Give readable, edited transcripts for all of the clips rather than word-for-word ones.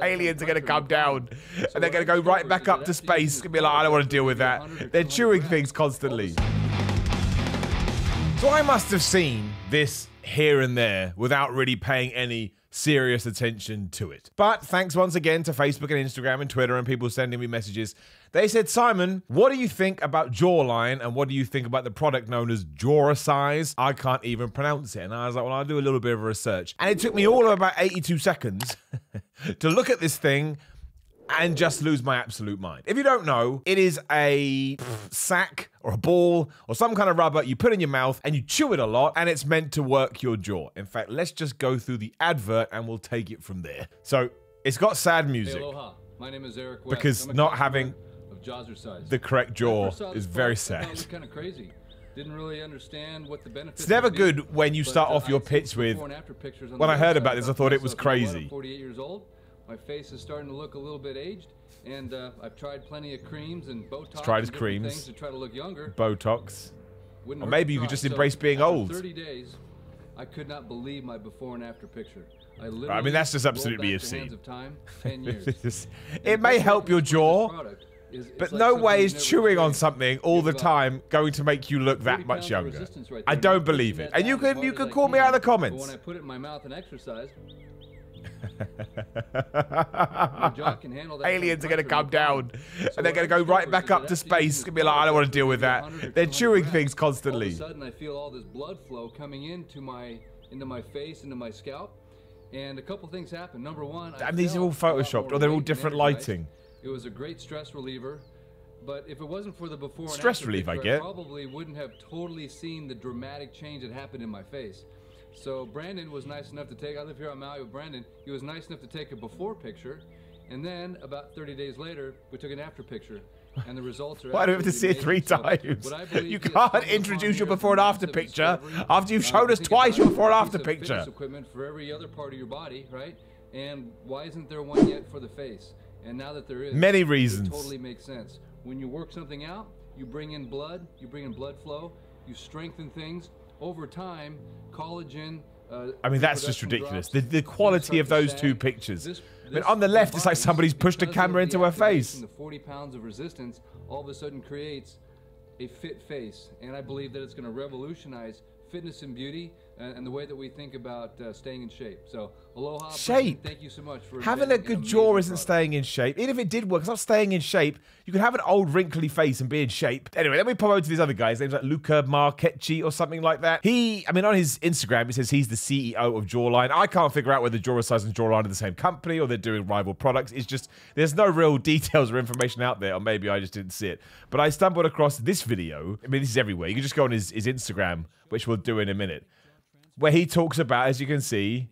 Aliens are going to come down and they're going to go right back up to space. It's going to be like, I don't want to deal with that. They're chewing things constantly. So I must have seen this here and there without really paying any serious attention to it. But thanks once again to Facebook and Instagram and Twitter and people sending me messages. They said, Simon, what do you think about Jawline and what do you think about the product known as Jawzrsize? I can't even pronounce it. And I was like, well, I'll do a little bit of research. And it took me all of about 82 seconds to look at this thing and just lose my absolute mind. If you don't know, it is a sack or a ball or some kind of rubber you put in your mouth and you chew it a lot and it's meant to work your jaw. In fact, let's just go through the advert and we'll take it from there. So it's got sad music. Hey, aloha. My name is Eric West. Because not having Jawzrsize. the correct jaw is very sad. It was kind of crazy. Didn't really understand what the benefits. It's never good when you start off your pitch with, when I heard about this, I thought it was crazy. I'm 48 years old. My face is starting to look a little bit aged, and I've tried plenty of creams and Botox. Tried his creams. Things to try to look younger. Botox. Or maybe you could just embrace being old. 30 days, I could not believe my before and after picture. I mean, that's just absolutely obscene. 10 years. It may help your jaw, but no way is chewing on something all the time going to make you look that much younger. I don't believe it. And you can call me out in the comments. When I put it in my mouth and exercise, aliens are going to come down and they're going to go right back up to space. It's going to be like, I don't want to deal with that. They're chewing things constantly. All of a sudden I feel all this blood flow coming into my face, into my scalp, and a couple things happen. Number one, and these are all photoshopped or they're all different lighting. It was a great stress reliever, but if it wasn't for the before and stress after relief, picture, I get. probably wouldn't have totally seen the dramatic change that happened in my face. So Brandon was nice enough to take, I live here on Maui with Brandon, he was nice enough to take a before picture, and then about 30 days later, we took an after picture, and the results are Why do we have to see it 3 times? You can't introduce your before and after picture after you've shown us twice your before and after picture. Equipment for every other part of your body, right? And why isn't there one yet for the face? And now that there is, many reasons. It totally makes sense. When you work something out, you bring in blood, you bring in blood flow, you strengthen things. Over time, collagen. I mean, that's just ridiculous. The quality of those 2 pictures. I mean, on the left, it's like somebody's pushed a camera into her face. The 40 pounds of resistance all of a sudden creates a fit face, and I believe that it's going to revolutionize fitness and beauty and the way that we think about staying in shape. So, aloha. Shape. Thank you so much for having a good jaw isn't staying in shape. Even if it did work, it's not staying in shape. You can have an old wrinkly face and be in shape. Anyway, let me pop over to these other guys. Names like Luca Marchetti or something like that. I mean, on his Instagram, it says he's the CEO of Jawline. I can't figure out whether Jawzrsize and Jawline are the same company or they're doing rival products. It's just, there's no real details or information out there, or maybe I just didn't see it. But I stumbled across this video. I mean, this is everywhere. You can just go on his Instagram, which we'll do in a minute, where he talks about, as you can see,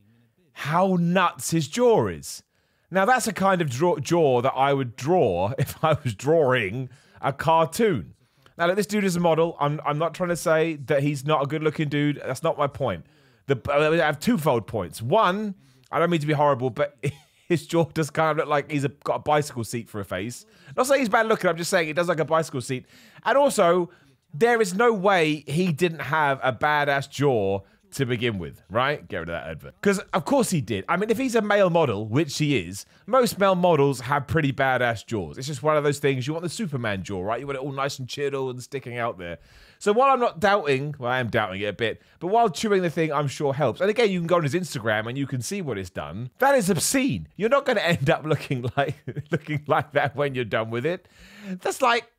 how nuts his jaw is. Now, that's a kind of jaw that I would draw if I was drawing a cartoon. Now, look, this dude is a model. I'm not trying to say that he's not a good-looking dude. That's not my point. I have twofold points. One, I don't mean to be horrible, but his jaw does kind of look like he's got a bicycle seat for a face. Not saying he's bad looking, I'm just saying it does like a bicycle seat. And also, there is no way he didn't have a badass jaw to begin with, right? Get rid of that advert. Because, of course he did. I mean, if he's a male model, which he is, most male models have pretty badass jaws. It's just one of those things. You want the Superman jaw, right? You want it all nice and chiseled and sticking out there. So while I'm not doubting, well, I am doubting it a bit, but while chewing the thing, I'm sure helps. And again, you can go on his Instagram and you can see what it's done. That is obscene. You're not going to end up looking like that when you're done with it. That's like...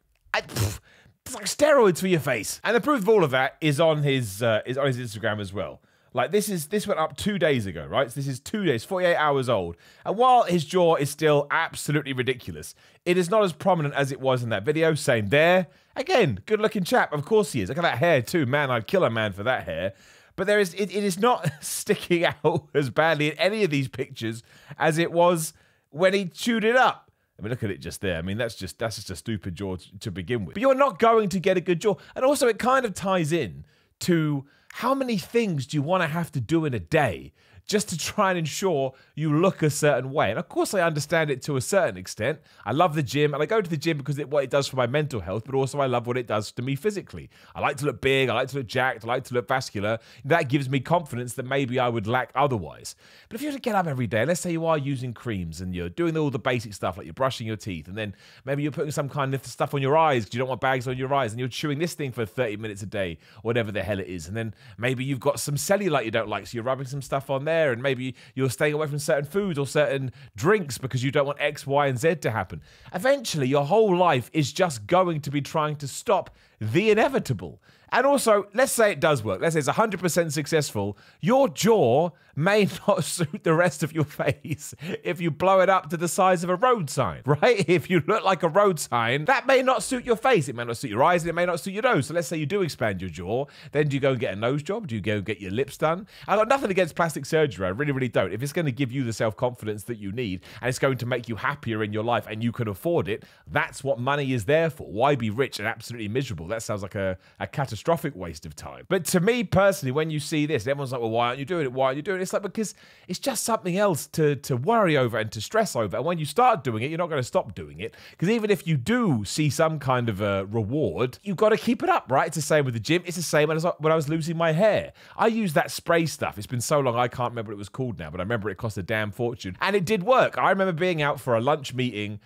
It's like steroids for your face. And the proof of all of that is on his Instagram as well. Like, this went up 2 days ago, right? So this is 2 days, 48 hours old. And while his jaw is still absolutely ridiculous, it is not as prominent as it was in that video. Same there. Again, good looking chap. Of course he is. Look at that hair too. Man, I'd kill a man for that hair. But it is not sticking out as badly in any of these pictures as it was when he chewed it up. I mean, look at it just there. I mean, that's just a stupid jaw to begin with. But you're not going to get a good jaw. And also, it kind of ties in to how many things do you want to have to do in a day just to try and ensure you look a certain way. And of course, I understand it to a certain extent. I love the gym, and I go to the gym because what it does for my mental health, but also I love what it does to me physically. I like to look big, I like to look jacked, I like to look vascular. That gives me confidence that maybe I would lack otherwise. But if you were to get up every day, let's say you are using creams and you're doing all the basic stuff, like you're brushing your teeth, and then maybe you're putting some kind of stuff on your eyes because you don't want bags on your eyes, and you're chewing this thing for 30 minutes a day, or whatever the hell it is, and then maybe you've got some cellulite you don't like, so you're rubbing some stuff on there, and maybe you're staying away from certain foods or certain drinks because you don't want X, Y, and Z to happen. Eventually, your whole life is just going to be trying to stop the inevitable. And also, let's say it does work. Let's say it's 100% successful. Your jaw may not suit the rest of your face if you blow it up to the size of a road sign, right? If you look like a road sign, that may not suit your face. It may not suit your eyes, and it may not suit your nose. So let's say you do expand your jaw. Then do you go and get a nose job? Do you go get your lips done? I've got nothing against plastic surgery. I really, really don't. If it's going to give you the self-confidence that you need, and it's going to make you happier in your life, and you can afford it, that's what money is there for. Why be rich and absolutely miserable? That sounds like a catastrophic waste of time. But to me personally, when you see this, everyone's like, well, why aren't you doing it? Why aren't you doing it? It's like, because it's just something else to worry over and to stress over. And when you start doing it, you're not going to stop doing it. Because even if you do see some kind of a reward, you've got to keep it up, right? It's the same with the gym. It's the same as when I was losing my hair. I used that spray stuff. It's been so long, I can't remember what it was called now, but I remember it cost a damn fortune. And it did work. I remember being out for a lunch meeting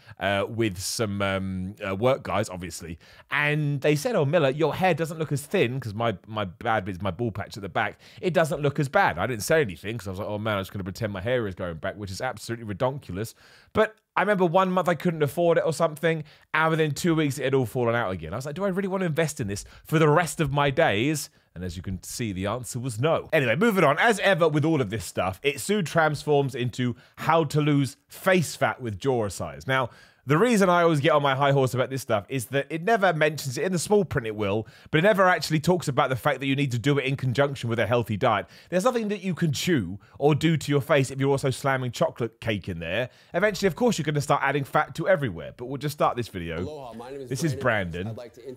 with some work guys, obviously. And they said, oh, Miller, your hair doesn't look as thin, because my bad bit is my ball patch at the back. It doesn't look as bad. I didn't say anything because I was like, oh man, I'm just going to pretend my hair is going back, which is absolutely redonkulous. But I remember 1 month I couldn't afford it or something, and within 2 weeks it had all fallen out again. I was like, do I really want to invest in this for the rest of my days? And as you can see, the answer was no. Anyway, moving on. As ever with all of this stuff, it soon transforms into how to lose face fat with Jawzrsize. Now, the reason I always get on my high horse about this stuff is that it never mentions it. In the small print it will, but it never actually talks about the fact that you need to do it in conjunction with a healthy diet. There's nothing that you can chew or do to your face if you're also slamming chocolate cake in there. Eventually, of course, you're going to start adding fat to everywhere, but we'll just start this video. Aloha, my name is This is Brandon.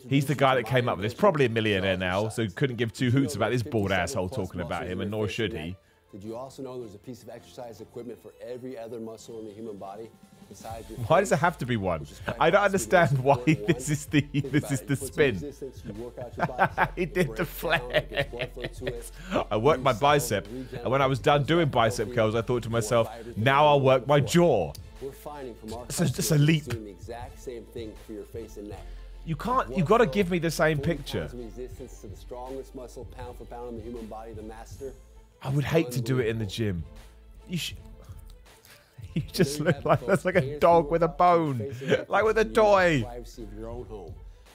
He's the guy that came up with this. Probably a millionaire now, so couldn't give two hoots about this bald asshole talking about him, and nor should he. Did you also know there's a piece of exercise equipment for every other muscle in the human body? Why does it have to be one? I don't understand why this is the spin. He did the flex. I worked my bicep, and when I was done doing bicep curls, I thought to myself, now I'll work my jaw. So it's just a leap. The exact same thing for your face and neck. You can't. You got to give me the same picture. Resistance to the strongest muscle, pound for pound in the human body, the master. I would hate to do it in the gym. You should. You just look like that's like a dog with a bone, like with a toy.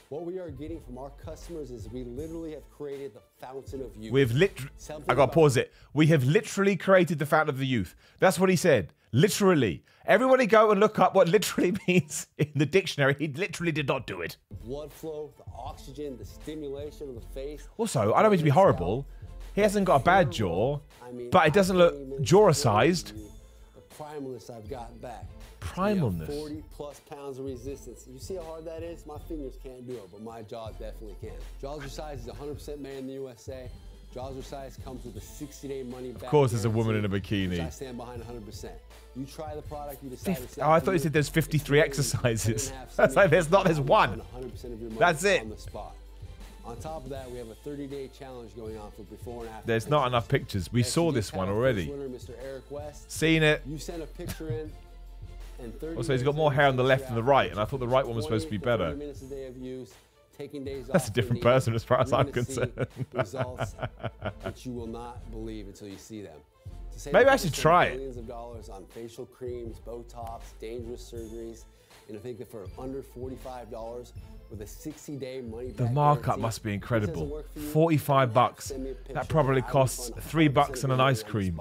What we are getting from our customers is we literally have created the fountain of youth. We've literally. I got to pause it. We have literally created the fountain of the youth. That's what he said. Literally. Everybody go and look up what literally means in the dictionary. He literally did not do it. Blood flow, the oxygen, the stimulation of the face. Also, I don't mean to be horrible. He hasn't got a bad jaw, but it doesn't look Jawzrsized. Primalness I've gotten back. Primalness. 40 plus pounds of resistance. You see how hard that is? My fingers can't do it, but my jaw definitely can. Jawzrsize is 100% made in the USA. Jawzrsize comes with a 60-day money back. Of course, there's a woman in a bikini. I stand behind 100%. You try the product, you decide. Oh, I thought you said there's 53 exercises. That's like there's one. That's it. On the spot. On top of that, we have a 30-day challenge going on for before and after. There's not enough pictures. We saw this one already. Mr. Eric West. Seen it. You send a picture in, and 30 also, he's got more hair on the left than the right, and I thought the right one was supposed to be better. That's a different person as far as I'm concerned. Results that you will not believe until you see them. Maybe I should try it. Millions of dollars on facial creams, Botox, dangerous surgeries, and I think that for under $45 with a 60-day money back. The markup must be incredible. 45 bucks. That probably costs $3 and an ice cream.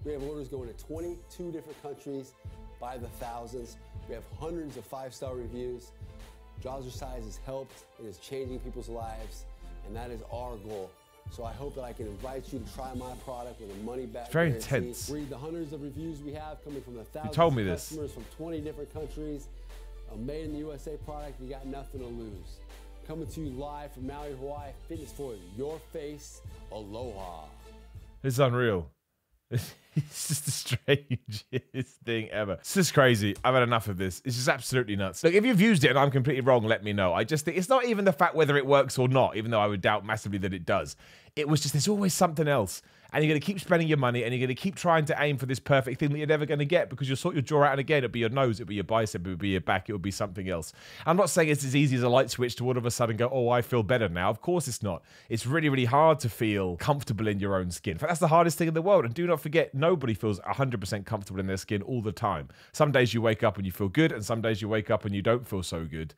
We have orders going to 22 different countries by the thousands. We have hundreds of 5-star reviews. Jawzrsize has helped and is changing people's lives, and that is our goal. So I hope that I can invite you to try my product with a money-back very guarantee. intense. Read the hundreds of reviews we have coming from the thousands told me of this. customers from 20 different countries. A made in the USA product, you got nothing to lose. Coming to you live from Maui, Hawaii. Fitness for your face. Aloha. This is unreal. It's just the strangest thing ever. It's just crazy. I've had enough of this. It's just absolutely nuts. Look, if you've used it and I'm completely wrong, let me know. I just think it's not even the fact whether it works or not, even though I would doubt massively that it does. It was just, there's always something else. And you're going to keep spending your money and you're going to keep trying to aim for this perfect thing that you're never going to get because you'll sort your jaw out and again, it'll be your nose, it'll be your bicep, it'll be your back, it'll be something else. I'm not saying it's as easy as a light switch to all of a sudden go, oh, I feel better now. Of course it's not. It's really, really hard to feel comfortable in your own skin. In fact, that's the hardest thing in the world. And do not forget, nobody feels 100% comfortable in their skin all the time. Some days you wake up and you feel good and some days you wake up and you don't feel so good.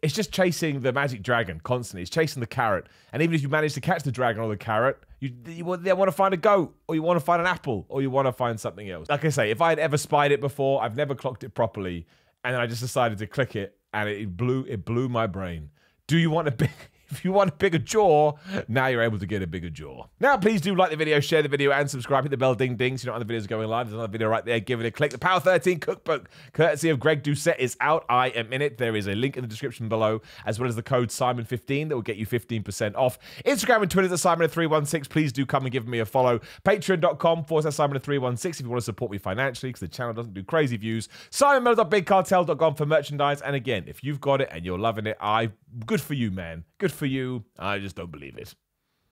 It's just chasing the magic dragon constantly. It's chasing the carrot. And even if you manage to catch the dragon or the carrot, you want to find a goat, or you want to find an apple, or you want to find something else. Like I say, if I had ever spied it before, I've never clocked it properly, and then I just decided to click it, and it blew my brain. Do you want a big... If you want a bigger jaw, now you're able to get a bigger jaw. Now, please do like the video, share the video, and subscribe. Hit the bell ding ding so you know when the videos are going live. There's another video right there. Give it a click. The Power 13 cookbook, courtesy of Greg Doucette, is out. I am in it. There is a link in the description below, as well as the code Simon15 that will get you 15% off. Instagram and Twitter at Simon316. Please do come and give me a follow. Patreon.com/Simon316 if you want to support me financially, because the channel doesn't do crazy views. SimonMiller.BigCartel.com for merchandise. And again, if you've got it and you're loving it, good for you, man. Good for you. I just don't believe it.